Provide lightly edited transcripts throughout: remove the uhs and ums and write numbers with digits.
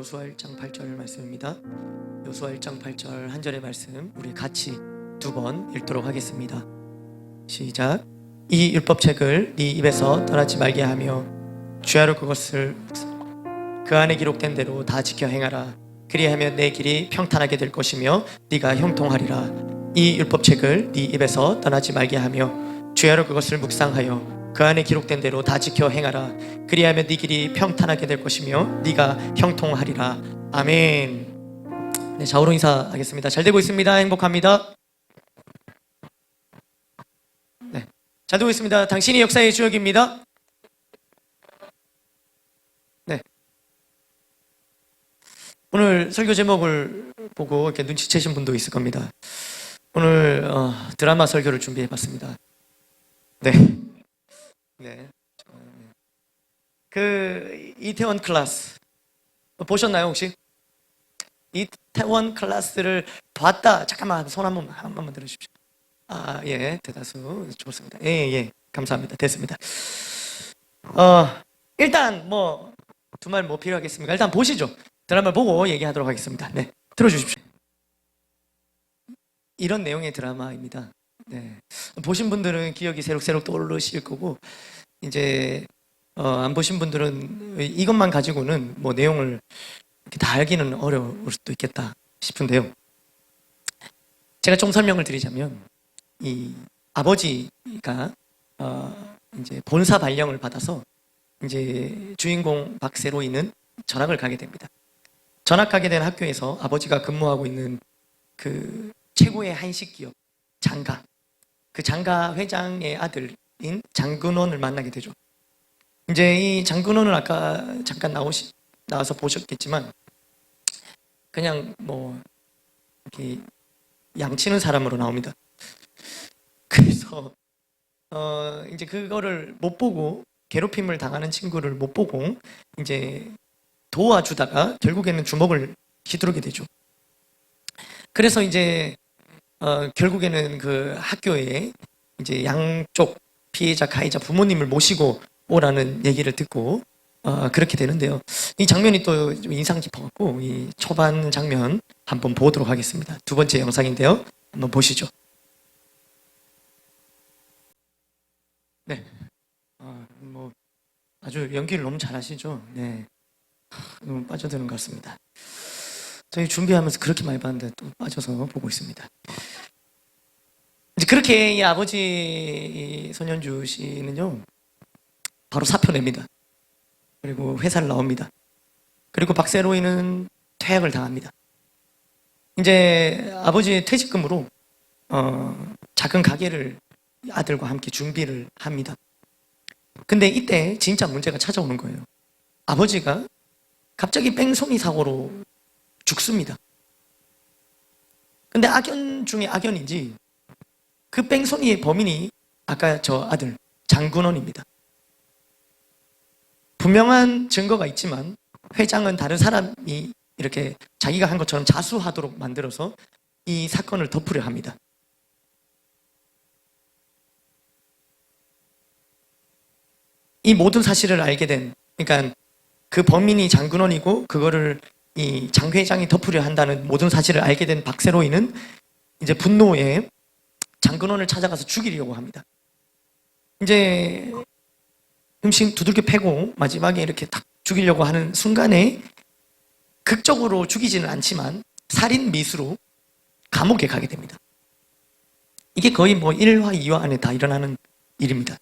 여호수아 1장 8절 말씀입니다. 여호수아 1장 8절 한 절의 말씀 우리 같이 두 번 읽도록 하겠습니다. 시작. 이 율법책을 네 입에서 떠나지 말게 하며 주야로 그것을 그 안에 기록된 대로 다 지켜 행하라. 그리하면 내 길이 평탄하게 될 것이며 네가 형통하리라. 이 율법책을 네 입에서 떠나지 말게 하며 주야로 그것을 묵상하여 그 안에 기록된 대로 다 지켜 행하라. 그리하면 네 길이 평탄하게 될 것이며 네가 형통하리라. 아멘. 네, 좌우로 인사하겠습니다. 잘 되고 있습니다. 행복합니다. 네, 잘 되고 있습니다. 당신이 역사의 주역입니다. 네, 오늘 설교 제목을 보고 이렇게 눈치채신 분도 있을 겁니다. 오늘 드라마 설교를 준비해봤습니다. 네. 네. 그 이태원 클래스 보셨나요 혹시? 이태원 클래스를 봤다. 잠깐만 손 한 번만 들어주십시오. 아, 예, 대다수 좋습니다. 예, 감사합니다. 됐습니다. 일단 뭐 두 말 뭐 필요하겠습니까? 일단 보시죠. 드라마 보고 얘기하도록 하겠습니다. 네, 들어주십시오. 이런 내용의 드라마입니다. 네, 보신 분들은 기억이 새록새록 떠오르실 거고, 이제 안 보신 분들은 이것만 가지고는 뭐 내용을 이렇게 다 알기는 어려울 수도 있겠다 싶은데요. 제가 좀 설명을 드리자면, 이 아버지가 이제 본사 발령을 받아서 이제 주인공 박세로이는 전학을 가게 됩니다. 전학 가게 된 학교에서 아버지가 근무하고 있는 그 최고의 한식 기업 장가, 그 장가 회장의 아들인 장근원을 만나게 되죠. 이제 이 장근원은 아까 잠깐 나와서 보셨겠지만 그냥 뭐 이렇게 양치는 사람으로 나옵니다. 그래서 이제 그거를 못 보고, 괴롭힘을 당하는 친구를 못 보고 이제 도와주다가 결국에는 주먹을 휘두르게 되죠. 그래서 이제 결국에는 그 학교에 이제 양쪽 피해자, 가해자 부모님을 모시고 오라는 얘기를 듣고 그렇게 되는데요. 이 장면이 또 좀 인상 깊어갖고 이 초반 장면 한번 보도록 하겠습니다. 두 번째 영상인데요. 한번 보시죠. 네, 뭐 아주 연기를 너무 잘하시죠. 네, 너무 빠져드는 것 같습니다. 저희 준비하면서 그렇게 많이 봤는데 또 빠져서 보고 있습니다. 이제 그렇게 이 아버지 손현주 씨는요, 바로 사표 냅니다. 그리고 회사를 나옵니다. 그리고 박세로이는 퇴학을 당합니다. 이제 아버지의 퇴직금으로 작은 가게를 아들과 함께 준비를 합니다. 근데 이때 진짜 문제가 찾아오는 거예요. 아버지가 갑자기 뺑소니 사고로 죽습니다. 근데 악연 중에 악연인지 그 뺑소니의 범인이 아까 저 아들 장근원입니다. 분명한 증거가 있지만 회장은 다른 사람이 이렇게 자기가 한 것처럼 자수하도록 만들어서 이 사건을 덮으려 합니다. 이 모든 사실을 알게 된, 그러니까 그 범인이 장근원이고 그거를 이 장 회장이 덮으려 한다는 모든 사실을 알게 된 박세로이는 이제 분노에 장근원을 찾아가서 죽이려고 합니다. 이제 음식 두들겨 패고 마지막에 이렇게 딱 죽이려고 하는 순간에 극적으로 죽이지는 않지만 살인 미수로 감옥에 가게 됩니다. 이게 거의 뭐 1화, 2화 안에 다 일어나는 일입니다.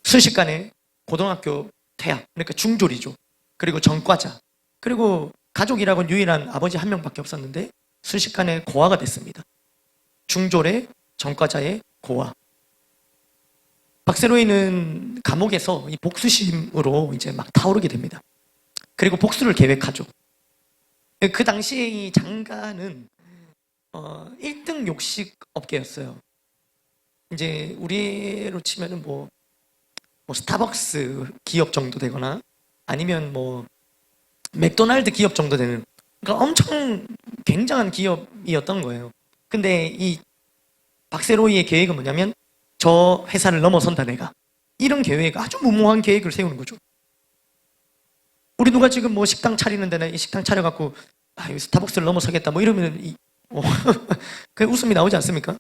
순식간에 고등학교 퇴학, 그러니까 중졸이죠. 그리고 전과자, 그리고 가족이라고는 유일한 아버지 한 명밖에 없었는데 순식간에 고아가 됐습니다. 중졸의 전과자의 고아. 박세로이는 감옥에서 이 복수심으로 이제 막 타오르게 됩니다. 그리고 복수를 계획하죠. 그 당시에 이 장가는 1등 욕식 업계였어요. 이제 우리로 치면은 뭐 스타벅스 기업 정도 되거나 아니면 뭐 맥도날드 기업 정도 되는, 그러니까 엄청 굉장한 기업이었던 거예요. 근데 이 박세로이의 계획은 뭐냐면 저 회사를 넘어선다 내가, 이런 계획, 아주 무모한 계획을 세우는 거죠. 우리 누가 지금 뭐 식당 차리는 데는 이 식당 차려갖고 이 스타벅스를 넘어서겠다 뭐 이러면 그 웃음이 나오지 않습니까?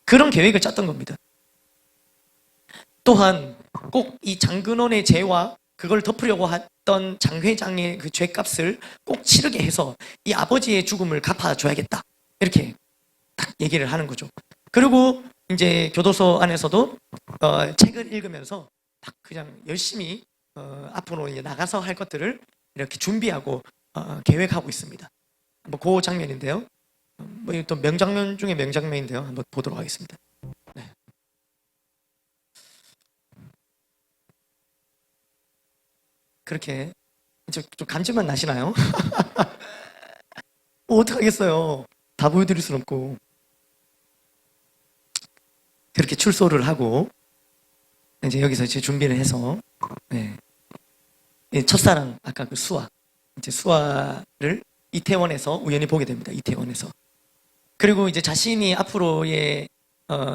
그런 계획을 짰던 겁니다. 또한 꼭 이 장근원의 죄와 그걸 덮으려고 했던 장 회장의 그 죄값을 꼭 치르게 해서 이 아버지의 죽음을 갚아줘야겠다 이렇게 딱 얘기를 하는 거죠. 그리고 이제 교도소 안에서도 책을 읽으면서 막 그냥 열심히 앞으로 이제 나가서 할 것들을 이렇게 준비하고 계획하고 있습니다. 뭐 그 장면인데요. 뭐 또 명장면 중에 명장면인데요. 한번 보도록 하겠습니다. 네. 그렇게 좀 감질만 나시나요? 어떡하겠어요. 다 보여드릴 순 없고. 그렇게 출소를 하고 이제 여기서 이제 준비를 해서 네. 첫사랑 아까 그 수아 이제 수아를 이태원에서 우연히 보게 됩니다. 이태원에서. 그리고 이제 자신이 앞으로의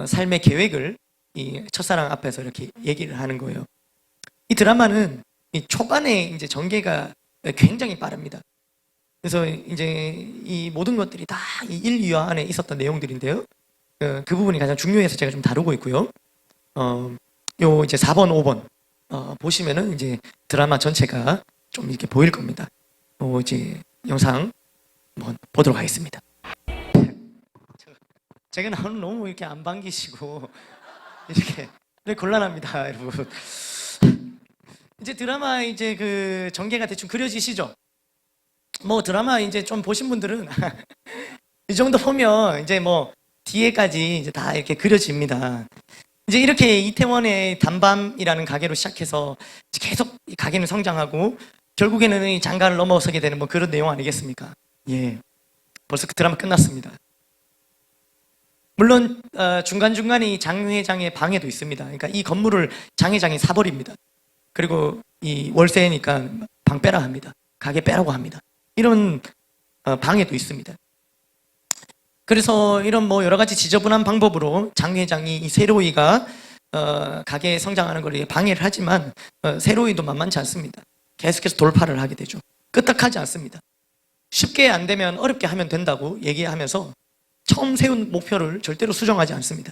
삶의 계획을 이 첫사랑 앞에서 이렇게 얘기를 하는 거예요. 이 드라마는 이 초반에 이제 전개가 굉장히 빠릅니다. 그래서 이제 이 모든 것들이 다 이 1, 2화 안에 있었던 내용들인데요. 그 부분이 가장 중요해서 제가 좀 다루고 있고요. 요 이제 4번, 5번 보시면은 이제 드라마 전체가 좀 이렇게 보일 겁니다. 이제 영상 한번 보도록 하겠습니다. 제가 나오는 너무 이렇게 안 반기시고 이렇게 곤란합니다, 여러분. 이제 드라마 이제 그 전개가 대충 그려지시죠? 뭐 드라마 이제 좀 보신 분들은 이 정도 보면 이제 뭐 뒤에까지 이제 다 이렇게 그려집니다. 이제 이렇게 이태원의 단밤이라는 가게로 시작해서 계속 이 가게는 성장하고 결국에는 이 장가를 넘어서게 되는 뭐 그런 내용 아니겠습니까? 예, 벌써 그 드라마 끝났습니다. 물론 중간중간에 이 장 회장의 방해도 있습니다. 그러니까 이 건물을 장 회장이 사버립니다. 그리고 이 월세니까 방 빼라 합니다. 가게 빼라고 합니다. 이런 방해도 있습니다. 그래서 이런 뭐 여러 가지 지저분한 방법으로 장 회장이 이 세로이가 가게 성장하는 걸 방해를 하지만 세로이도 만만치 않습니다. 계속해서 돌파를 하게 되죠. 끄떡하지 않습니다. 쉽게 안 되면 어렵게 하면 된다고 얘기하면서 처음 세운 목표를 절대로 수정하지 않습니다.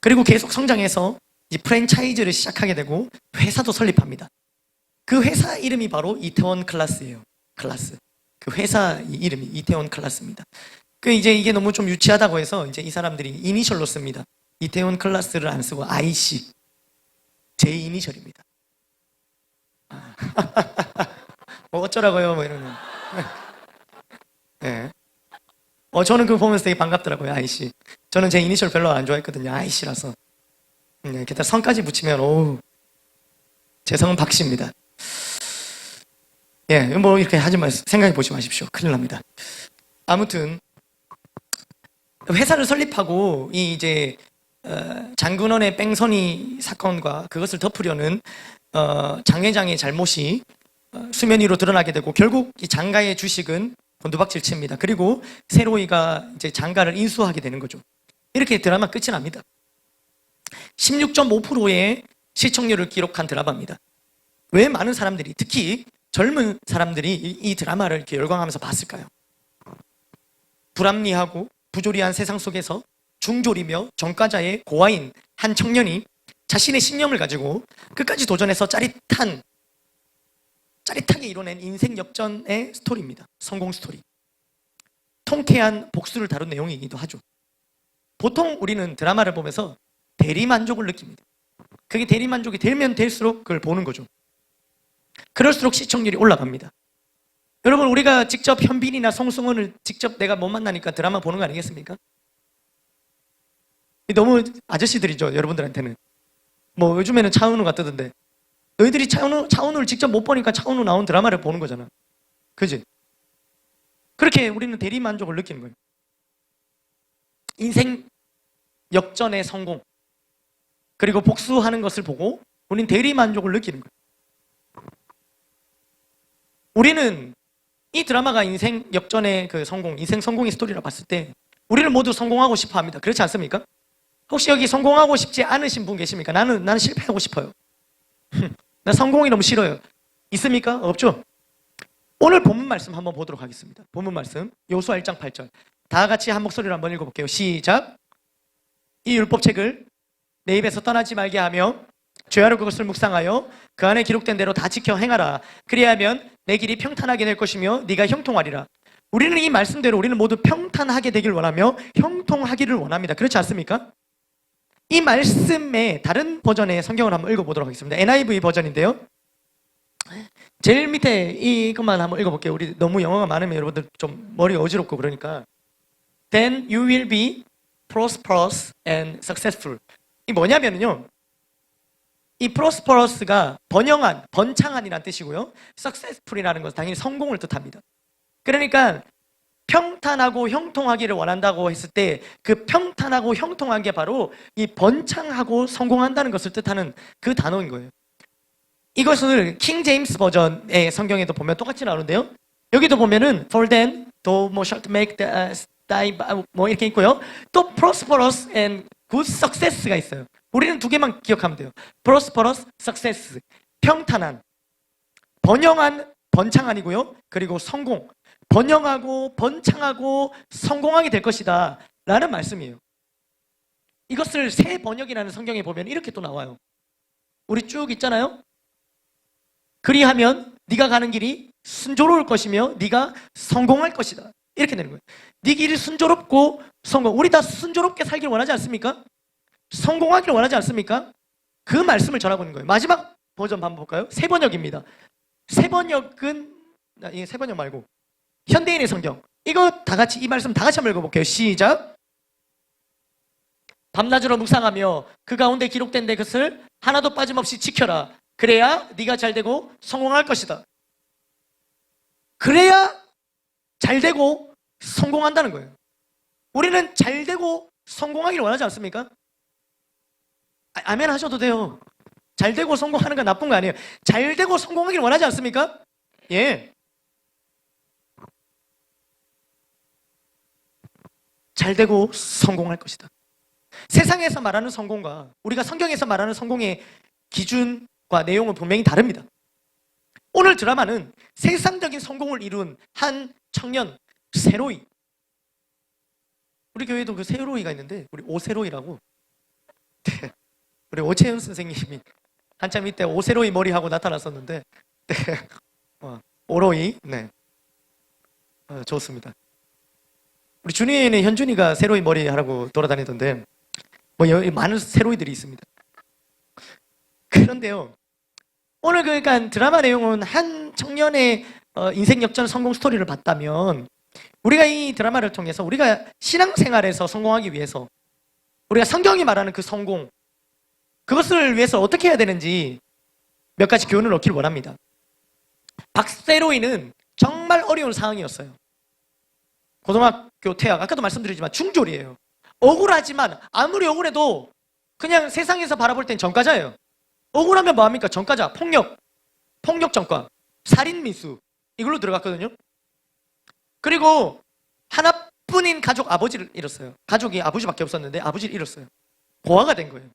그리고 계속 성장해서 이제 프랜차이즈를 시작하게 되고 회사도 설립합니다. 그 회사 이름이 바로 이태원 클라스예요. 클라스. 그 회사 이름이 이태원 클라스입니다. 그 이제 이게 너무 좀 유치하다고 해서 이제 이 사람들이 이니셜로 씁니다. 이태원 클라스를 안 쓰고 IC. 제 이니셜입니다. 뭐 어쩌라고요? 뭐 이러는. 네. 저는 그거 보면서 되게 반갑더라고요. IC. 저는 제 이니셜 별로 안 좋아했거든요. IC라서. 게다가 성까지 붙이면 오우. 제 성은 박씨입니다. 예, 뭐 이렇게 하지 마세요. 생각해 보지 마십시오. 큰일 납니다. 아무튼 회사를 설립하고 이 이제 장근원의 뺑소니 사건과 그것을 덮으려는 장 회장의 잘못이 수면 위로 드러나게 되고 결국 이 장가의 주식은 곤두박질 칩니다. 그리고 세로이가 이제 장가를 인수하게 되는 거죠. 이렇게 드라마 끝이 납니다. 16.5%의 시청률을 기록한 드라마입니다. 왜 많은 사람들이 특히 젊은 사람들이 이 드라마를 이렇게 열광하면서 봤을까요? 불합리하고 부조리한 세상 속에서 중졸이며 전과자의 고아인 한 청년이 자신의 신념을 가지고 끝까지 도전해서 짜릿하게 이뤄낸 인생 역전의 스토리입니다. 성공 스토리. 통쾌한 복수를 다룬 내용이기도 하죠. 보통 우리는 드라마를 보면서 대리만족을 느낍니다. 그게 대리만족이 되면 될수록 그걸 보는 거죠. 그럴수록 시청률이 올라갑니다. 여러분, 우리가 직접 현빈이나 송승헌을 직접 내가 못 만나니까 드라마 보는 거 아니겠습니까? 너무 아저씨들이죠, 여러분들한테는. 뭐 요즘에는 차은우가 뜨던데 너희들이 차은우를 직접 못 보니까 차은우 나온 드라마를 보는 거잖아. 그지? 그렇게 우리는 대리만족을 느끼는 거예요. 인생 역전의 성공 그리고 복수하는 것을 보고 우리는 대리만족을 느끼는 거예요. 우리는 이 드라마가 인생 역전의 그 성공, 인생 성공의 스토리라 봤을 때 우리는 모두 성공하고 싶어 합니다. 그렇지 않습니까? 혹시 여기 성공하고 싶지 않으신 분 계십니까? 나는 실패하고 싶어요. 나 성공이 너무 싫어요. 있습니까? 없죠? 오늘 본문 말씀 한번 보도록 하겠습니다. 본문 말씀 여호수아 1장 8절 다 같이 한 목소리로 한번 읽어볼게요. 시작. 이 율법책을 내 입에서 떠나지 말게 하며 죄하로 그것을 묵상하여 그 안에 기록된 대로 다 지켜 행하라. 그리하면 내 길이 평탄하게 될 것이며 네가 형통하리라. 우리는 이 말씀대로 우리는 모두 평탄하게 되길 원하며 형통하기를 원합니다. 그렇지 않습니까? 이 말씀의 다른 버전의 성경을 한번 읽어보도록 하겠습니다. NIV 버전인데요. 제일 밑에 이것만 한번 읽어볼게요. 우리 너무 영어가 많으면 여러분들 좀 머리 어지럽고 그러니까 Then you will be prosperous and successful. 이 뭐냐면요, 이 prosperous가 번영한, 번창한이라는 뜻이고요, successful이라는 것은 당연히 성공을 뜻합니다. 그러니까 평탄하고 형통하기를 원한다고 했을 때 그 평탄하고 형통한 게 바로 이 번창하고 성공한다는 것을 뜻하는 그 단어인 거예요. 이것을 킹 제임스 버전의 성경에도 보면 똑같이 나오는데요, 여기도 보면은 for then thou shalt make the 뭐 이렇게 있고요, 또 prosperous and good success가 있어요. 우리는 두 개만 기억하면 돼요. prosperous, success, 평탄한, 번영한, 번창한이고요, 그리고 성공, 번영하고 번창하고 성공하게 될 것이다 라는 말씀이에요. 이것을 새 번역이라는 성경에 보면 이렇게 또 나와요. 우리 쭉 있잖아요. 그리하면 네가 가는 길이 순조로울 것이며 네가 성공할 것이다, 이렇게 되는 거예요. 네 길이 순조롭고 성공. 우리 다 순조롭게 살길 원하지 않습니까? 성공하기를 원하지 않습니까? 그 말씀을 전하고 있는 거예요. 마지막 버전 한번 볼까요? 새 번역입니다. 새 번역은 새 번역 말고 현대인의 성경, 이거 다 같이, 이 말씀 다 같이 한번 읽어볼게요. 시작. 밤낮으로 묵상하며 그 가운데 기록된 것을 하나도 빠짐없이 지켜라. 그래야 네가 잘되고 성공할 것이다. 그래야 잘되고 성공한다는 거예요. 우리는 잘되고 성공하기를 원하지 않습니까? 아멘 하셔도 돼요. 잘되고 성공하는 건 나쁜 거 아니에요. 잘되고 성공하기를 원하지 않습니까? 예. 잘되고 성공할 것이다. 세상에서 말하는 성공과 우리가 성경에서 말하는 성공의 기준과 내용은 분명히 다릅니다. 오늘 드라마는 세상적인 성공을 이룬 한 청년 세로이, 우리 교회도 그 세로이가 있는데 우리 오세로이라고, 네, 우리 오채윤 선생님이 한참 이때 오세로이 머리하고 나타났었는데, 네, 오로이, 네, 좋습니다. 우리 준이는 현준이가 세로이 머리 하라고 돌아다니던데 뭐 많은 세로이들이 있습니다. 그런데요, 오늘 그러니까 드라마 내용은 한 청년의 인생 역전 성공 스토리를 봤다면, 우리가 이 드라마를 통해서 우리가 신앙생활에서 성공하기 위해서 우리가 성경이 말하는 그 성공, 그것을 위해서 어떻게 해야 되는지 몇 가지 교훈을 얻기를 원합니다. 박세로이는 정말 어려운 상황이었어요. 고등학교 퇴학, 아까도 말씀드리지만 중졸이에요. 억울하지만 아무리 억울해도 그냥 세상에서 바라볼 땐 전과자예요. 억울하면 뭐합니까? 전과자, 폭력 전과, 살인 미수, 이걸로 들어갔거든요. 그리고 하나뿐인 가족 아버지를 잃었어요. 가족이 아버지밖에 없었는데 아버지를 잃었어요. 고아가 된 거예요.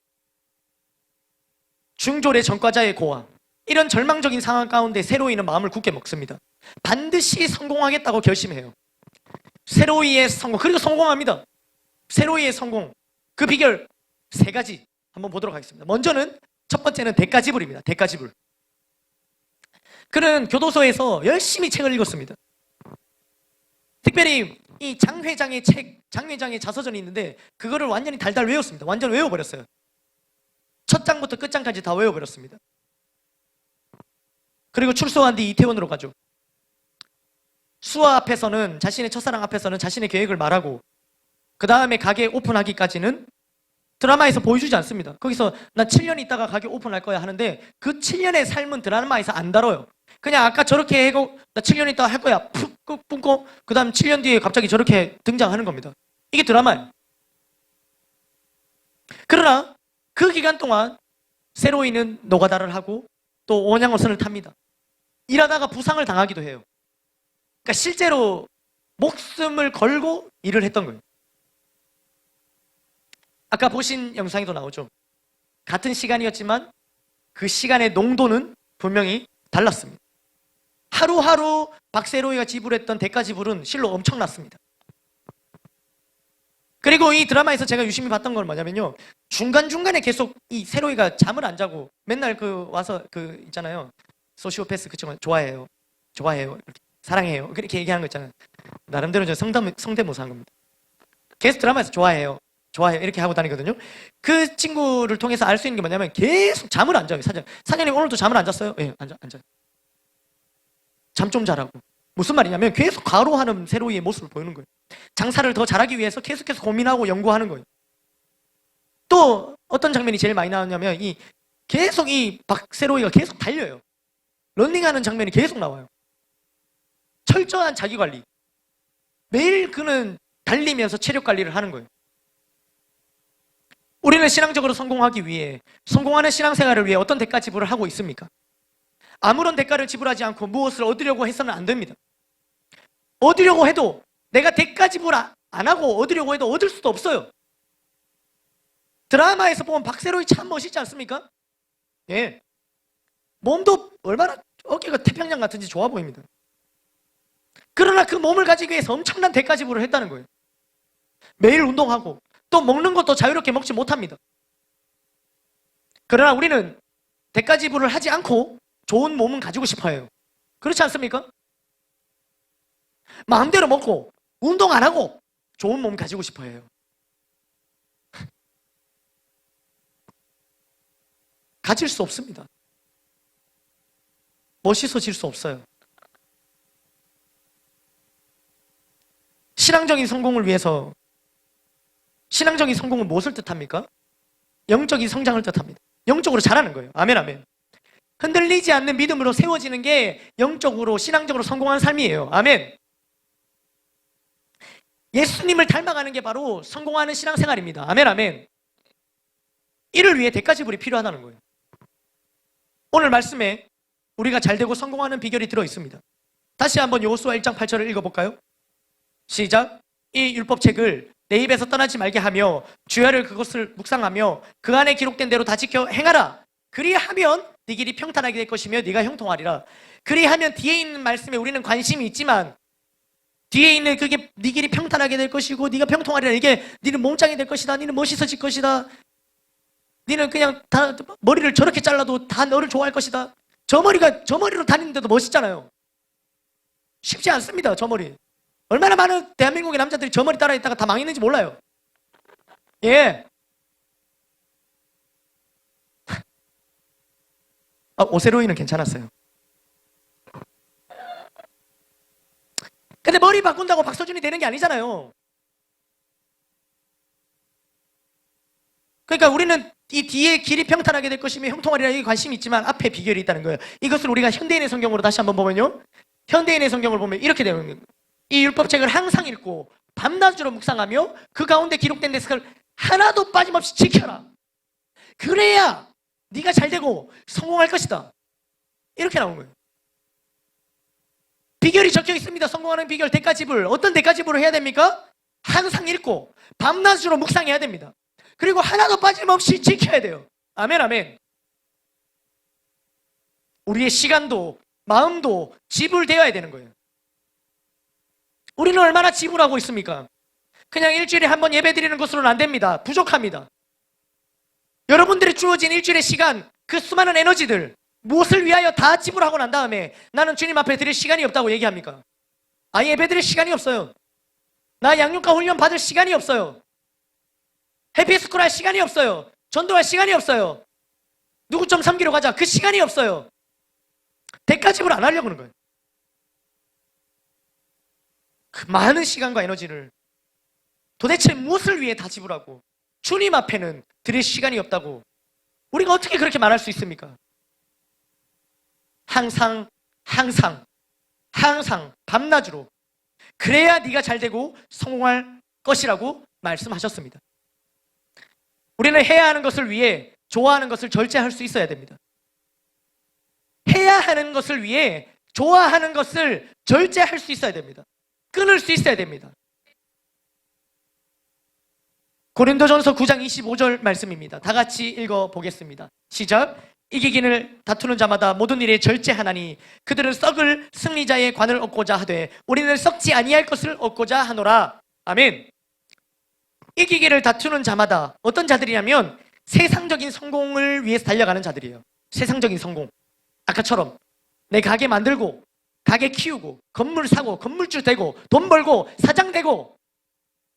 중졸의 전과자의 고아. 이런 절망적인 상황 가운데 세로이는 마음을 굳게 먹습니다. 반드시 성공하겠다고 결심해요. 세로이의 성공, 그리고 성공합니다. 세로이의 성공, 그 비결 세 가지 한번 보도록 하겠습니다. 먼저는 첫 번째는 대가지불입니다. 대가지불. 그는 교도소에서 열심히 책을 읽었습니다. 특별히 이 장 회장의 책, 장 회장의 자서전이 있는데 그거를 완전히 달달 외웠습니다. 완전 외워버렸어요. 첫 장부터 끝장까지 다 외워버렸습니다. 그리고 출소한 뒤 이태원으로 가죠. 수아 앞에서는, 자신의 첫사랑 앞에서는 자신의 계획을 말하고, 그 다음에 가게 오픈하기까지는 드라마에서 보여주지 않습니다. 거기서 난 7년 있다가 가게 오픈할 거야 하는데 그 7년의 삶은 드라마에서 안 다뤄요. 그냥 아까 저렇게 하고 나 7년 있다가 할 거야 푹 뿜고 그 다음 7년 뒤에 갑자기 저렇게 등장하는 겁니다. 이게 드라마예요. 그러나 그 기간 동안 세로이는 노가다를 하고 또 원양어선을 탑니다. 일하다가 부상을 당하기도 해요. 그러니까 실제로 목숨을 걸고 일을 했던 거예요. 아까 보신 영상에도 나오죠. 같은 시간이었지만 그 시간의 농도는 분명히 달랐습니다. 하루하루 박세로이가 지불했던 대가 지불은 실로 엄청났습니다. 그리고 이 드라마에서 제가 유심히 봤던 건 뭐냐면요, 중간중간에 계속 이 세로이가 잠을 안 자고 맨날 와서 있잖아요, 소시오패스 그 친구 좋아해요, 이렇게, 사랑해요, 그렇게 얘기하는 거 있잖아요. 나름대로 저 성대모사 한 겁니다. 계속 드라마에서 좋아해요 이렇게 하고 다니거든요. 그 친구를 통해서 알 수 있는 게 뭐냐면 계속 잠을 안 자요. 사장님 오늘도 잠을 안 잤어요? 예, 안 자요. 잠 좀 자라고. 무슨 말이냐면 계속 과로하는 세로이의 모습을 보이는 거예요. 장사를 더 잘하기 위해서 계속해서 고민하고 연구하는 거예요. 또 어떤 장면이 제일 많이 나왔냐면 계속 이 박세로이가 계속 달려요. 런닝하는 장면이 계속 나와요. 철저한 자기관리. 매일 그는 달리면서 체력 관리를 하는 거예요. 우리는 신앙적으로 성공하기 위해, 성공하는 신앙생활을 위해 어떤 대가 지불을 하고 있습니까? 아무런 대가를 지불하지 않고 무엇을 얻으려고 해서는 안 됩니다. 얻으려고 해도, 내가 대가 지불 안 하고 얻으려고 해도 얻을 수도 없어요. 드라마에서 보면 박세로이 참 멋있지 않습니까? 예. 몸도 얼마나 어깨가 태평양 같은지 좋아 보입니다. 그러나 그 몸을 가지기 위해서 엄청난 대가 지불을 했다는 거예요. 매일 운동하고 또 먹는 것도 자유롭게 먹지 못합니다. 그러나 우리는 대가 지불을 하지 않고 좋은 몸은 가지고 싶어 해요. 그렇지 않습니까? 마음대로 먹고 운동 안 하고 좋은 몸 가지고 싶어 해요. 가질 수 없습니다. 멋있어질 수 없어요. 신앙적인 성공을 위해서, 신앙적인 성공은 무엇을 뜻합니까? 영적인 성장을 뜻합니다. 영적으로 자라는 거예요. 아멘, 아멘. 흔들리지 않는 믿음으로 세워지는 게 영적으로, 신앙적으로 성공하는 삶이에요. 아멘. 예수님을 닮아가는 게 바로 성공하는 신앙생활입니다. 아멘, 아멘. 이를 위해 대가 지불이 필요하다는 거예요. 오늘 말씀에 우리가 잘되고 성공하는 비결이 들어 있습니다. 다시 한번 여호수아 1장 8절을 읽어볼까요? 시작. 이 율법책을 내 입에서 떠나지 말게 하며 주야를 그것을 묵상하며 그 안에 기록된 대로 다 지켜 행하라. 그리하면 네 길이 평탄하게 될 것이며 네가 형통하리라. 그리하면 뒤에 있는 말씀에 우리는 관심이 있지만, 뒤에 있는 그게 네 길이 평탄하게 될 것이고 네가 평통하리라, 이게 네는 몽짱이 될 것이다, 네는 멋있어질 것이다, 네는 그냥 다 머리를 저렇게 잘라도 다 너를 좋아할 것이다. 저 머리로 다니는데도 멋있잖아요. 쉽지 않습니다. 저 머리. 얼마나 많은 대한민국의 남자들이 저 머리 따라 있다가 다 망했는지 몰라요. 예. 오세로이는 괜찮았어요. 근데 머리 바꾼다고 박서준이 되는 게 아니잖아요. 그러니까 우리는 이 뒤에 길이 평탄하게 될 것이며 형통하리라, 이 관심이 있지만 앞에 비결이 있다는 거예요. 이것을 우리가 현대인의 성경으로 다시 한번 보면요, 현대인의 성경을 보면 이렇게 되는 거예요. 이 율법책을 항상 읽고 밤낮으로 묵상하며 그 가운데 기록된 데서 하나도 빠짐없이 지켜라. 그래야 네가 잘되고 성공할 것이다. 이렇게 나오는 거예요. 비결이 적혀 있습니다. 성공하는 비결, 대가 지불. 어떤 대가 지불을 해야 됩니까? 항상 읽고 밤낮으로 묵상해야 됩니다. 그리고 하나도 빠짐없이 지켜야 돼요. 아멘, 아멘. 우리의 시간도 마음도 지불되어야 되는 거예요. 우리는 얼마나 지불하고 있습니까? 그냥 일주일에 한 번 예배 드리는 것으로는 안 됩니다. 부족합니다. 여러분들이 주어진 일주일의 시간, 그 수많은 에너지들, 무엇을 위하여 다 지불하고 난 다음에 나는 주님 앞에 드릴 시간이 없다고 얘기합니까? 예배 드릴 시간이 없어요. 나 양육과 훈련 받을 시간이 없어요. 해피스쿨 할 시간이 없어요. 전도할 시간이 없어요. 누구 좀 섬기러 가자, 그 시간이 없어요. 대가 지불 안 하려고 하는 거예요. 그 많은 시간과 에너지를 도대체 무엇을 위해 다 지불하고 주님 앞에는 드릴 시간이 없다고 우리가 어떻게 그렇게 말할 수 있습니까? 항상 밤낮으로, 그래야 네가 잘되고 성공할 것이라고 말씀하셨습니다. 우리는 해야 하는 것을 위해 좋아하는 것을 절제할 수 있어야 됩니다. 해야 하는 것을 위해 좋아하는 것을 절제할 수 있어야 됩니다. 끊을 수 있어야 됩니다. 고린도전서 9장 25절 말씀입니다. 다 같이 읽어보겠습니다. 시작. 이기기를 다투는 자마다 모든 일에 절제하나니 그들은 썩을 승리자의 관을 얻고자 하되 우리는 썩지 아니할 것을 얻고자 하노라. 아멘. 이기기를 다투는 자마다 어떤 자들이냐면 세상적인 성공을 위해서 달려가는 자들이에요. 세상적인 성공. 아까처럼 내 가게 만들고 가게 키우고 건물 사고 건물주 되고 돈 벌고 사장 되고,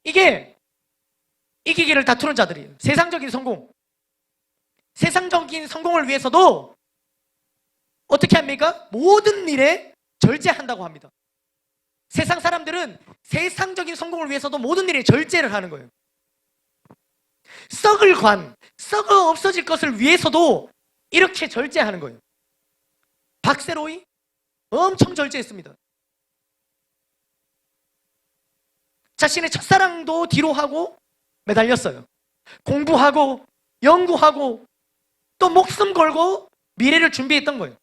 이게 이기기를 다투는 자들이에요. 세상적인 성공. 세상적인 성공을 위해서도 어떻게 합니까? 모든 일에 절제한다고 합니다. 세상 사람들은 세상적인 성공을 위해서도 모든 일에 절제를 하는 거예요. 썩을 관, 썩어 없어질 것을 위해서도 이렇게 절제하는 거예요. 박세로이 엄청 절제했습니다. 자신의 첫사랑도 뒤로 하고 매달렸어요. 공부하고 연구하고 또 목숨 걸고 미래를 준비했던 거예요.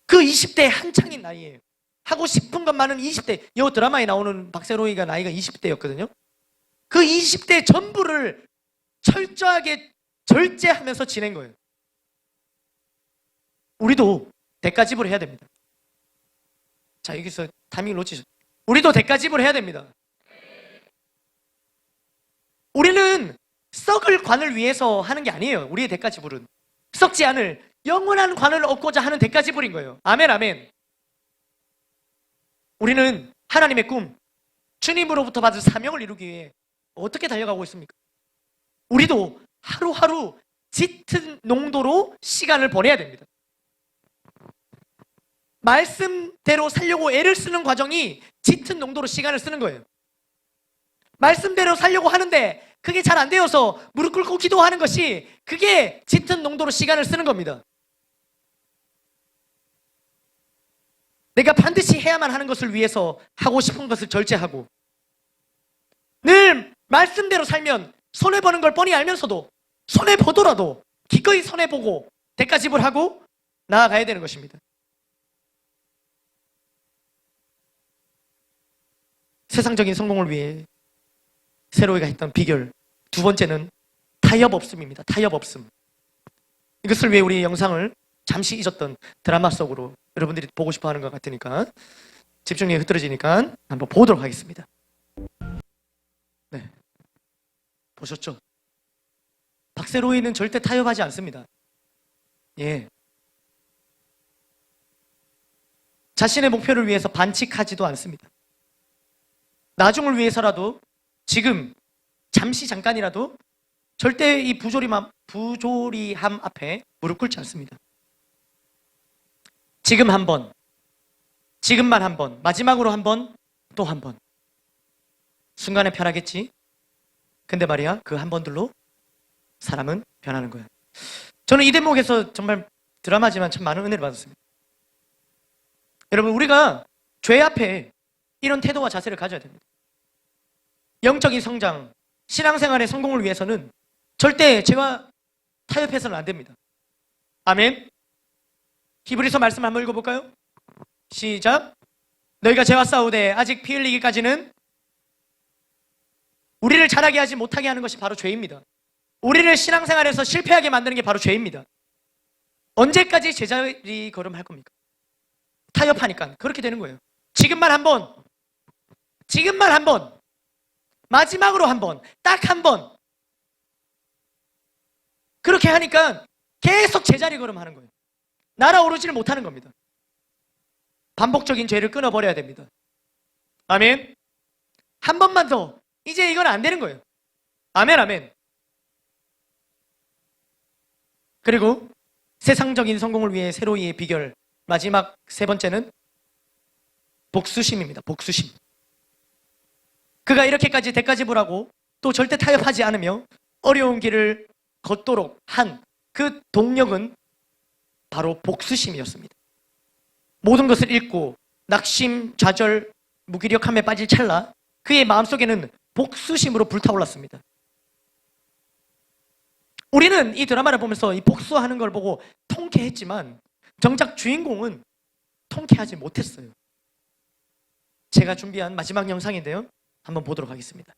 그 20대 한창인 나이에요. 하고 싶은 것 많은 20대, 이 드라마에 나오는 박세로이가 나이가 20대였거든요. 그 20대 전부를 철저하게 절제하면서 지낸 거예요. 우리도 대가 지불해야 됩니다. 자, 여기서 타이밍을 놓치셨죠. 우리도 대가 지불해야 됩니다. 우리는 썩을 관을 위해서 하는 게 아니에요. 우리의 대가 지불은 썩지 않을 영원한 관을 얻고자 하는 대가 지불인 거예요. 아멘, 아멘. 우리는 하나님의 꿈, 주님으로부터 받은 사명을 이루기 위해 어떻게 달려가고 있습니까? 우리도 하루하루 짙은 농도로 시간을 보내야 됩니다. 말씀대로 살려고 애를 쓰는 과정이 짙은 농도로 시간을 쓰는 거예요. 말씀대로 살려고 하는데 그게 잘 안 되어서 무릎 꿇고 기도하는 것이, 그게 짙은 농도로 시간을 쓰는 겁니다. 내가 반드시 해야만 하는 것을 위해서 하고 싶은 것을 절제하고, 늘 말씀대로 살면 손해보는 걸 뻔히 알면서도 손해보더라도 기꺼이 손해보고 대가 지불하고 나아가야 되는 것입니다. 세상적인 성공을 위해 세로이가 했던 비결, 두 번째는 타협 없음입니다. 타협 없음. 이것을 위해 우리 영상을 잠시 잊었던 드라마 속으로 여러분들이 보고 싶어 하는 것 같으니까, 집중력이 흐트러지니까 한번 보도록 하겠습니다. 네, 보셨죠? 박세로이는 절대 타협하지 않습니다. 예. 자신의 목표를 위해서 반칙하지도 않습니다. 나중을 위해서라도, 지금 잠시 잠깐이라도 절대 이 부조리함 앞에 무릎 꿇지 않습니다. 지금 한 번, 지금만 한 번, 마지막으로 한 번, 또 한 번. 순간에 편하겠지? 근데 말이야, 그 한 번들로 사람은 변하는 거야. 저는 이 대목에서 정말 드라마지만 참 많은 은혜를 받았습니다. 여러분, 우리가 죄 앞에 이런 태도와 자세를 가져야 됩니다. 영적인 성장, 신앙생활의 성공을 위해서는 절대 죄와 타협해서는 안 됩니다. 아멘. 히브리서 말씀 한번 읽어볼까요? 시작. 너희가 죄와 싸우되 아직 피 흘리기까지는, 우리를 자라게 하지 못하게 하는 것이 바로 죄입니다. 우리를 신앙생활에서 실패하게 만드는 게 바로 죄입니다. 언제까지 제자리 걸음할 겁니까? 타협하니까 그렇게 되는 거예요. 지금만 한 번, 지금만 한 번, 마지막으로 한 번, 딱 한 번. 그렇게 하니까 계속 제자리 걸음하는 거예요. 날아오르지를 못하는 겁니다. 반복적인 죄를 끊어버려야 됩니다. 아멘. 한 번만 더, 이제 이건 안 되는 거예요. 아멘, 아멘. 그리고 세상적인 성공을 위해 세로이의 비결, 마지막 세 번째는 복수심입니다. 복수심. 그가 이렇게까지 대가 지불하고 또 절대 타협하지 않으며 어려운 길을 걷도록 한 그 동력은 바로 복수심이었습니다. 모든 것을 잃고 낙심, 좌절, 무기력함에 빠질 찰나 그의 마음속에는 복수심으로 불타올랐습니다. 우리는 이 드라마를 보면서 이 복수하는 걸 보고 통쾌했지만 정작 주인공은 통쾌하지 못했어요. 제가 준비한 마지막 영상인데요, 한번 보도록 하겠습니다.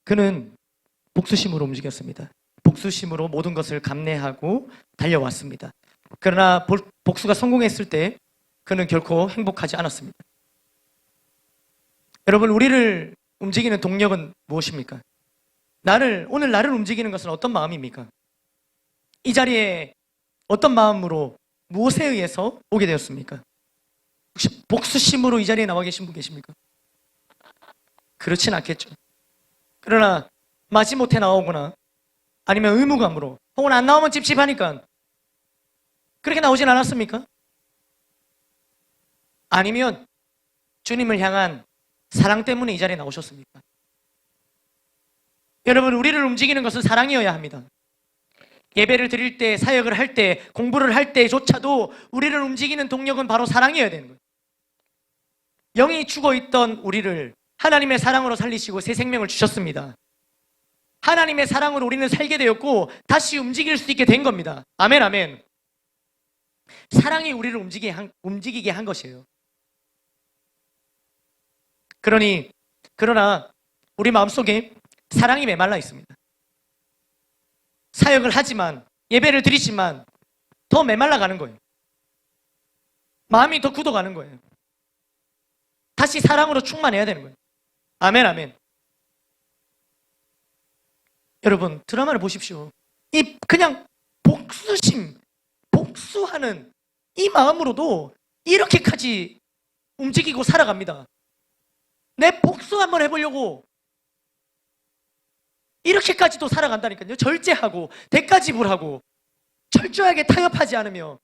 그는 복수심으로 움직였습니다. 복수심으로 모든 것을 감내하고 달려왔습니다. 그러나 복수가 성공했을 때 그는 결코 행복하지 않았습니다. 여러분, 우리를 움직이는 동력은 무엇입니까? 오늘 나를 움직이는 것은 어떤 마음입니까? 이 자리에 어떤 마음으로 무엇에 의해서 오게 되었습니까? 혹시 복수심으로 이 자리에 나와 계신 분 계십니까? 그렇진 않겠죠. 그러나 마지못해 나오거나 아니면 의무감으로 혹은 안 나오면 찝찝하니까 그렇게 나오진 않았습니까? 아니면 주님을 향한 사랑 때문에 이 자리에 나오셨습니까? 여러분, 우리를 움직이는 것은 사랑이어야 합니다. 예배를 드릴 때, 사역을 할 때, 공부를 할 때조차도 우리를 움직이는 동력은 바로 사랑이어야 되는 거예요. 영이 죽어있던 우리를 하나님의 사랑으로 살리시고 새 생명을 주셨습니다. 하나님의 사랑으로 우리는 살게 되었고 다시 움직일 수 있게 된 겁니다. 아멘, 아멘. 사랑이 우리를 움직이게 한 것이에요. 그러나 우리 마음속에 사랑이 메말라 있습니다. 사역을 하지만, 예배를 드리지만 더 메말라 가는 거예요. 마음이 더 굳어가는 거예요. 다시 사랑으로 충만해야 되는 거예요. 아멘, 아멘. 여러분, 드라마를 보십시오. 그냥 복수하는 이 마음으로도 이렇게까지 움직이고 살아갑니다. 내 복수 한번 해보려고 이렇게까지도 살아간다니까요. 절제하고 대가 지불하고 철저하게 타협하지 않으며.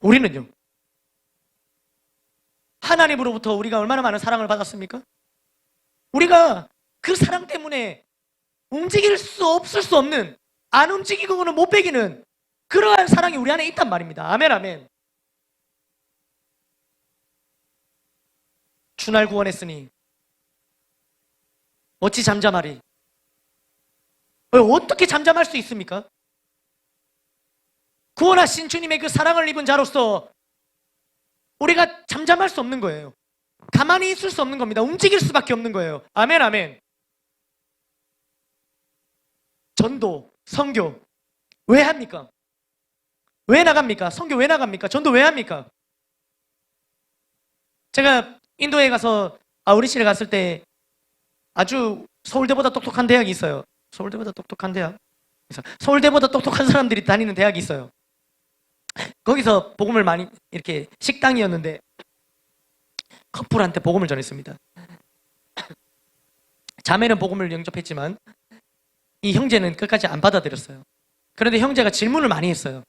우리는요, 하나님으로부터 우리가 얼마나 많은 사랑을 받았습니까? 우리가 그 사랑 때문에 움직일 수 없을 수 없는, 안 움직이고는 못 베기는 그러한 사랑이 우리 안에 있단 말입니다. 아멘, 아멘. 주날 구원했으니 어찌 잠잠하리? 어떻게 잠잠할 수 있습니까? 구원하신 주님의 그 사랑을 입은 자로서 우리가 잠잠할 수 없는 거예요. 가만히 있을 수 없는 겁니다. 움직일 수밖에 없는 거예요. 아멘, 아멘. 전도, 선교 왜 합니까? 왜 나갑니까? 선교 왜 나갑니까? 전도 왜 합니까? 제가 인도에 가서 아우리시에 갔을 때 아주 서울대보다 똑똑한 대학이 있어요. 서울대보다 똑똑한 대학? 서울대보다 똑똑한 사람들이 다니는 대학이 있어요. 거기서 복음을 많이, 이렇게 식당이었는데 커플한테 복음을 전했습니다. 자매는 복음을 영접했지만 이 형제는 끝까지 안 받아들였어요. 그런데 형제가 질문을 많이 했어요.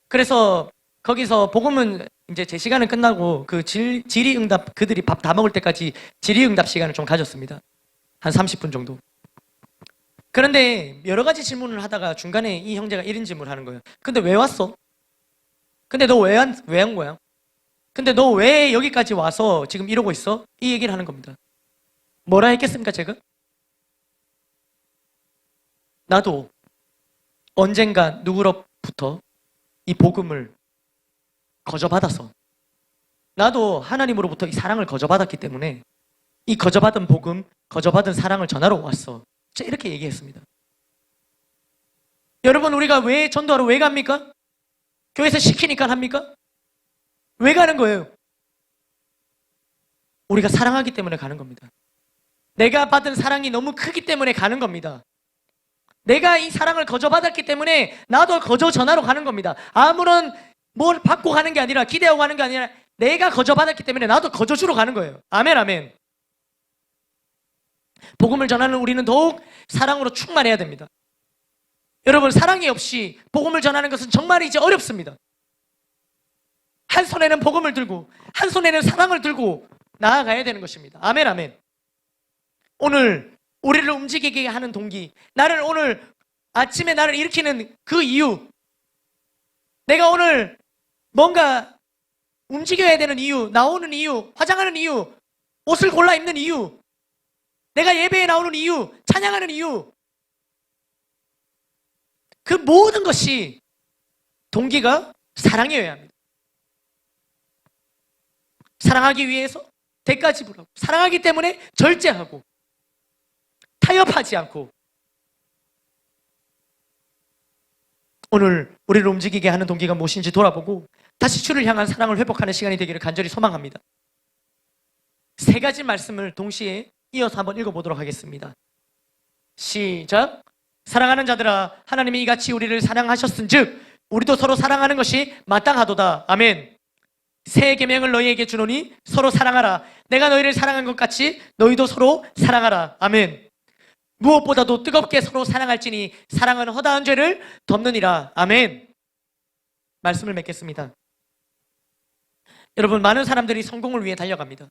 그래서 거기서 복음은 이제 제 시간은 끝나고 그 질의응답, 그들이 밥 다 먹을 때까지 질의응답 시간을 좀 가졌습니다. 한 30분 정도. 그런데 여러 가지 질문을 하다가 중간에 이 형제가 이런 질문을 하는 거예요. 근데 왜 왔어? 근데 너 왜 한 거야? 근데 너 왜 여기까지 와서 지금 이러고 있어? 이 얘기를 하는 겁니다. 뭐라 했겠습니까, 제가? 나도 언젠가 누구로부터 이 복음을 거저받아서, 나도 하나님으로부터 이 사랑을 거저받았기 때문에 이 거저받은 복음, 거저받은 사랑을 전하러 왔어. 이렇게 얘기했습니다. 여러분, 우리가 왜 전도하러 왜 갑니까? 교회에서 시키니까 합니까? 왜 가는 거예요? 우리가 사랑하기 때문에 가는 겁니다. 내가 받은 사랑이 너무 크기 때문에 가는 겁니다. 내가 이 사랑을 거저받았기 때문에 나도 거저 전하러 가는 겁니다. 아무런 뭘 받고 가는 게 아니라, 기대하고 가는 게 아니라 내가 거저받았기 때문에 나도 거저 주러 가는 거예요. 아멘, 아멘. 복음을 전하는 우리는 더욱 사랑으로 충만해야 됩니다. 여러분, 사랑이 없이 복음을 전하는 것은 정말 이제 어렵습니다. 한 손에는 복음을 들고 한 손에는 사랑을 들고 나아가야 되는 것입니다. 아멘, 아멘. 오늘 우리를 움직이게 하는 동기, 나를 오늘 아침에 나를 일으키는 그 이유, 내가 오늘 뭔가 움직여야 되는 이유, 나오는 이유, 화장하는 이유, 옷을 골라 입는 이유, 내가 예배에 나오는 이유, 찬양하는 이유, 그 모든 것이 동기가 사랑이어야 합니다. 사랑하기 위해서, 대가 지불하고, 사랑하기 때문에 절제하고 타협하지 않고, 오늘 우리를 움직이게 하는 동기가 무엇인지 돌아보고 다시 주를 향한 사랑을 회복하는 시간이 되기를 간절히 소망합니다. 세 가지 말씀을 동시에 이어서 한번 읽어보도록 하겠습니다. 시작. 사랑하는 자들아, 하나님이 이같이 우리를 사랑하셨은즉 우리도 서로 사랑하는 것이 마땅하도다. 아멘. 새 계명을 너희에게 주노니 서로 사랑하라. 내가 너희를 사랑한 것 같이 너희도 서로 사랑하라. 아멘. 무엇보다도 뜨겁게 서로 사랑할지니 사랑은 허다한 죄를 덮느니라. 아멘. 말씀을 맺겠습니다. 여러분, 많은 사람들이 성공을 위해 달려갑니다.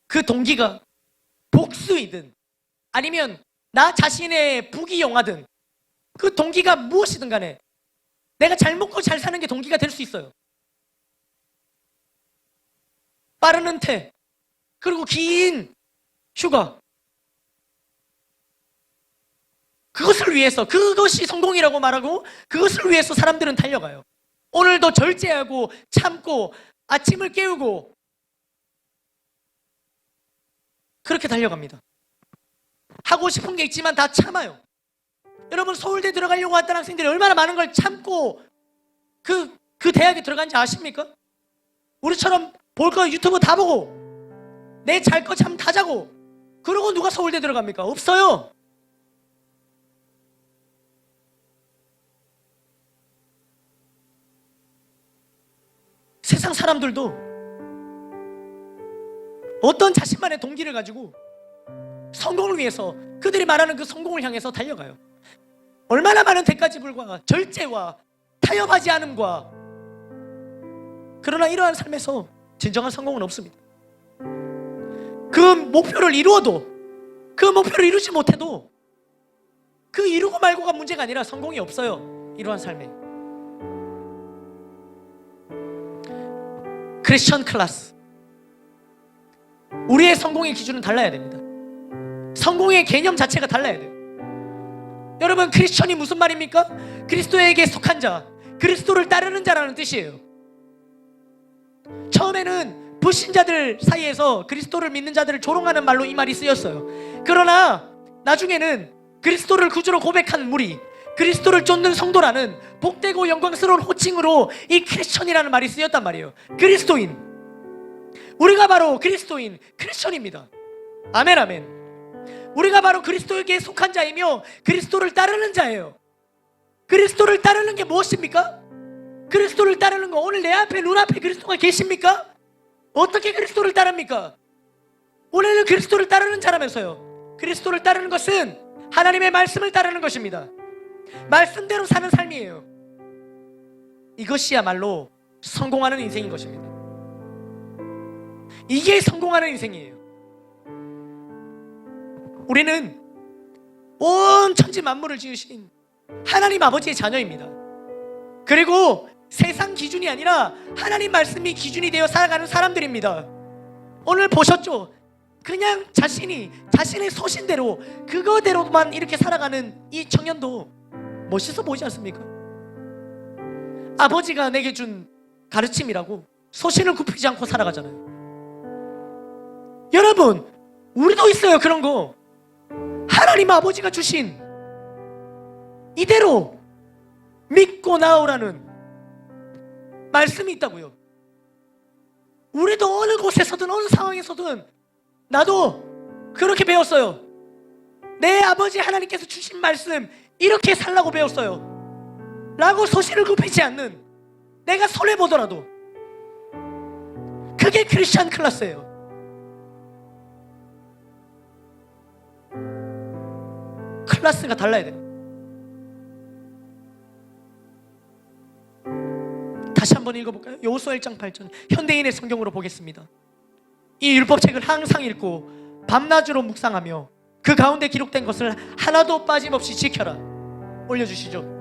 그 동기가 복수이든 아니면 나 자신의 부귀영화든 그 동기가 무엇이든 간에 내가 잘 먹고 잘 사는 게 동기가 될 수 있어요. 빠른 은퇴, 그리고 긴 휴가, 그것을 위해서, 그것이 성공이라고 말하고 그것을 위해서 사람들은 달려가요. 오늘도 절제하고 참고 아침을 깨우고 그렇게 달려갑니다. 하고 싶은 게 있지만 다 참아요. 여러분, 서울대 들어가려고 했던 학생들이 얼마나 많은 걸 참고 그 대학에 들어간지 아십니까? 우리처럼 볼 거 유튜브 다 보고 내 잘 거 잠 다 자고 그러고 누가 서울대 들어갑니까? 없어요. 세상 사람들도 어떤 자신만의 동기를 가지고 성공을 위해서 그들이 말하는 그 성공을 향해서 달려가요. 얼마나 많은 대가지불과 절제와 타협하지 않음과, 그러나 이러한 삶에서 진정한 성공은 없습니다. 그 목표를 이루어도, 그 목표를 이루지 못해도 그 이루고 말고가 문제가 아니라 성공이 없어요. 이러한 삶에. 크리스천 클래스, 우리의 성공의 기준은 달라야 됩니다. 성공의 개념 자체가 달라야 돼요. 여러분, 크리스천이 무슨 말입니까? 그리스도에게 속한 자, 그리스도를 따르는 자라는 뜻이에요. 처음에는 불신자들 사이에서 그리스도를 믿는 자들을 조롱하는 말로 이 말이 쓰였어요. 그러나 나중에는 그리스도를 구주로 고백한 무리, 그리스도를 쫓는 성도라는 복되고 영광스러운 호칭으로 이 크리스천이라는 말이 쓰였단 말이에요. 그리스도인, 우리가 바로 그리스도인, 크리스천입니다. 아멘, 아멘. 우리가 바로 그리스도에게 속한 자이며 그리스도를 따르는 자예요. 그리스도를 따르는 게 무엇입니까? 그리스도를 따르는 거, 오늘 내 앞에, 눈앞에 그리스도가 계십니까? 어떻게 그리스도를 따릅니까? 오늘은 그리스도를 따르는 자라면서요. 그리스도를 따르는 것은 하나님의 말씀을 따르는 것입니다. 말씀대로 사는 삶이에요. 이것이야말로 성공하는 인생인 것입니다. 이게 성공하는 인생이에요. 우리는 온 천지 만물을 지으신 하나님 아버지의 자녀입니다. 그리고 세상 기준이 아니라 하나님 말씀이 기준이 되어 살아가는 사람들입니다. 오늘 보셨죠? 그냥 자신의 소신대로 그거대로만 이렇게 살아가는 이 청년도 멋있어 보이지 않습니까? 아버지가 내게 준 가르침이라고 소신을 굽히지 않고 살아가잖아요. 여러분, 우리도 있어요. 그런 거. 하나님 아버지가 주신 이대로 믿고 나오라는 말씀이 있다고요. 우리도 어느 곳에서든 어느 상황에서든 나도 그렇게 배웠어요. 내 아버지 하나님께서 주신 말씀 이렇게 살라고 배웠어요 라고 소신을 굽히지 않는, 내가 손해보더라도, 그게 크리스천 클래스예요. 클래스가 달라야 돼요. 다시 한번 읽어볼까요? 여호수아 1장 8절, 현대인의 성경으로 보겠습니다. 이 율법책을 항상 읽고 밤낮으로 묵상하며 그 가운데 기록된 것을 하나도 빠짐없이 지켜라. 올려주시죠.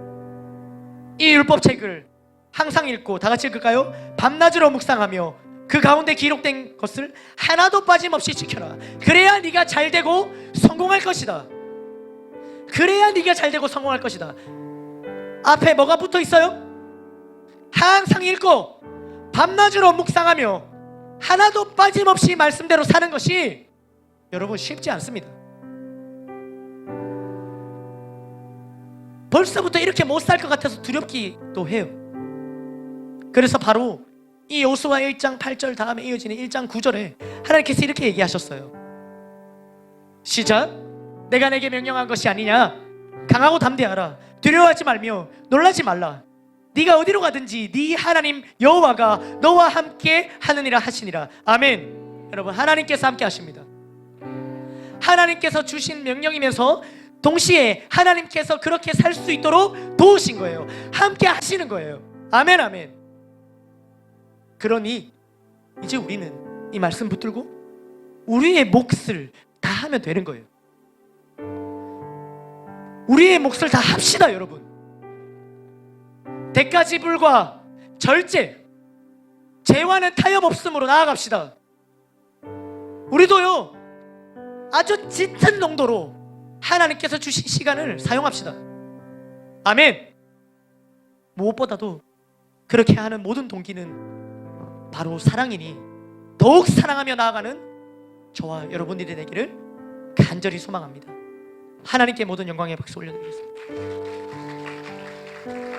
이 율법책을 항상 읽고, 다 같이 읽을까요? 밤낮으로 묵상하며 그 가운데 기록된 것을 하나도 빠짐없이 지켜라. 그래야 네가 잘되고 성공할 것이다. 그래야 네가 잘되고 성공할 것이다. 앞에 뭐가 붙어 있어요? 항상 읽고 밤낮으로 묵상하며 하나도 빠짐없이 말씀대로 사는 것이 여러분 쉽지 않습니다. 벌써부터 이렇게 못 살 것 같아서 두렵기도 해요. 그래서 바로 이 여호수아 1장 8절 다음에 이어지는 1장 9절에 하나님께서 이렇게 얘기하셨어요. 시작. 내가 내게 명령한 것이 아니냐. 강하고 담대하라. 두려워하지 말며 놀라지 말라. 네가 어디로 가든지 네 하나님 여호와가 너와 함께 하느니라 하시니라. 아멘. 여러분, 하나님께서 함께 하십니다. 하나님께서 주신 명령이면서 동시에 하나님께서 그렇게 살 수 있도록 도우신 거예요. 함께 하시는 거예요. 아멘, 아멘. 그러니 이제 우리는 이 말씀 붙들고 우리의 몫을 다 하면 되는 거예요. 우리의 몫을 다 합시다, 여러분. 대가지불과 절제, 죄와는 타협 없음으로 나아갑시다. 우리도요, 아주 짙은 농도로 하나님께서 주신 시간을 사용합시다. 아멘. 무엇보다도 그렇게 하는 모든 동기는 바로 사랑이니 더욱 사랑하며 나아가는 저와 여러분들이 되기를 간절히 소망합니다. 하나님께 모든 영광의 박수 올려드리겠습니다.